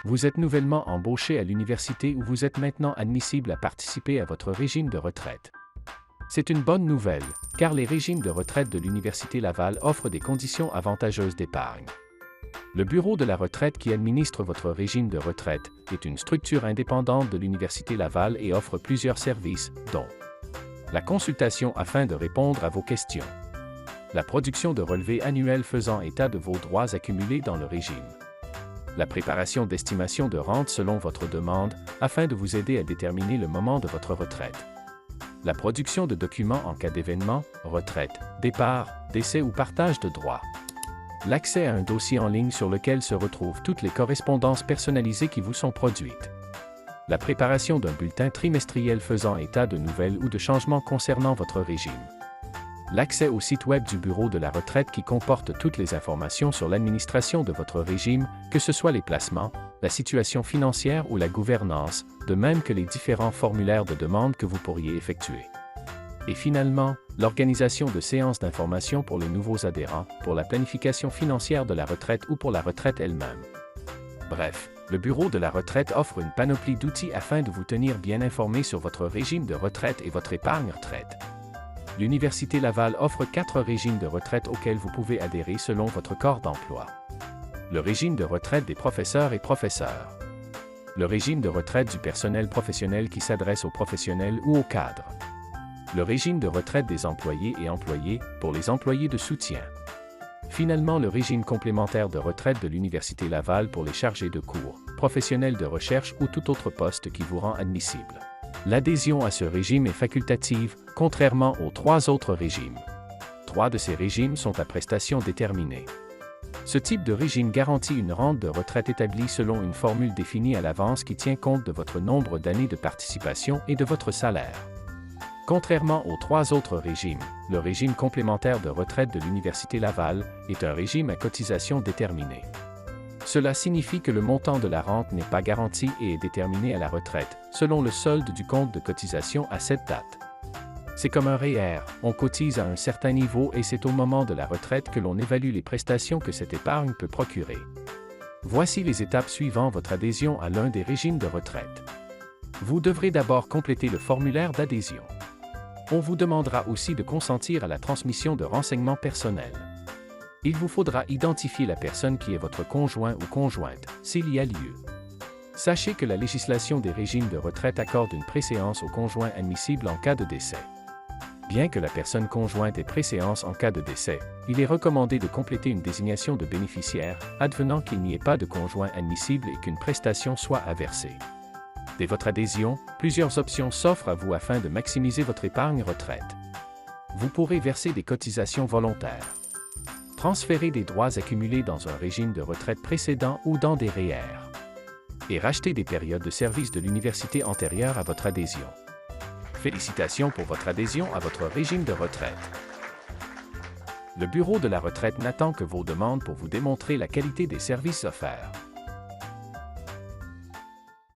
Vous êtes nouvellement embauché à l'université où vous êtes maintenant admissible à participer à votre régime de retraite. C'est une bonne nouvelle, car les régimes de retraite de l'Université Laval offrent des conditions avantageuses d'épargne. Le Bureau de la retraite qui administre votre régime de retraite est une structure indépendante de l'Université Laval et offre plusieurs services, dont la consultation afin de répondre à vos questions, la production de relevés annuels faisant état de vos droits accumulés dans le régime, la préparation d'estimations de rente selon votre demande afin de vous aider à déterminer le moment de votre retraite, la production de documents en cas d'événement, retraite, départ, décès ou partage de droits, l'accès à un dossier en ligne sur lequel se retrouvent toutes les correspondances personnalisées qui vous sont produites, la préparation d'un bulletin trimestriel faisant état de nouvelles ou de changements concernant votre régime, l'accès au site web du Bureau de la retraite qui comporte toutes les informations sur l'administration de votre régime, que ce soit les placements, la situation financière ou la gouvernance, de même que les différents formulaires de demande que vous pourriez effectuer. Et finalement, l'organisation de séances d'information pour les nouveaux adhérents, pour la planification financière de la retraite ou pour la retraite elle-même. Bref, le Bureau de la retraite offre une panoplie d'outils afin de vous tenir bien informé sur votre régime de retraite et votre épargne retraite. L'Université Laval offre 4 régimes de retraite auxquels vous pouvez adhérer selon votre corps d'emploi. Le régime de retraite des professeurs et professeurs. Le régime de retraite du personnel professionnel qui s'adresse aux professionnels ou aux cadres. Le régime de retraite des employés et employés pour les employés de soutien. Finalement, le régime complémentaire de retraite de l'Université Laval pour les chargés de cours, professionnels de recherche ou tout autre poste qui vous rend admissible. L'adhésion à ce régime est facultative, contrairement aux 3 autres régimes. 3 de ces régimes sont à prestations déterminées. Ce type de régime garantit une rente de retraite établie selon une formule définie à l'avance qui tient compte de votre nombre d'années de participation et de votre salaire. Contrairement aux 3 autres régimes, le régime complémentaire de retraite de l'Université Laval est un régime à cotisation déterminée. Cela signifie que le montant de la rente n'est pas garanti et est déterminé à la retraite, selon le solde du compte de cotisation à cette date. C'est comme un REER, on cotise à un certain niveau et c'est au moment de la retraite que l'on évalue les prestations que cette épargne peut procurer. Voici les étapes suivant votre adhésion à l'un des régimes de retraite. Vous devrez d'abord compléter le formulaire d'adhésion. On vous demandera aussi de consentir à la transmission de renseignements personnels. Il vous faudra identifier la personne qui est votre conjoint ou conjointe, s'il y a lieu. Sachez que la législation des régimes de retraite accorde une préséance au conjoint admissible en cas de décès. Bien que la personne conjointe ait préséance en cas de décès, il est recommandé de compléter une désignation de bénéficiaire, advenant qu'il n'y ait pas de conjoint admissible et qu'une prestation soit à verser. Dès votre adhésion, plusieurs options s'offrent à vous afin de maximiser votre épargne retraite. Vous pourrez verser des cotisations volontaires, transférer des droits accumulés dans un régime de retraite précédent ou dans des REER, et racheter des périodes de service de l'université antérieure à votre adhésion. Félicitations pour votre adhésion à votre régime de retraite. Le Bureau de la retraite n'attend que vos demandes pour vous démontrer la qualité des services offerts.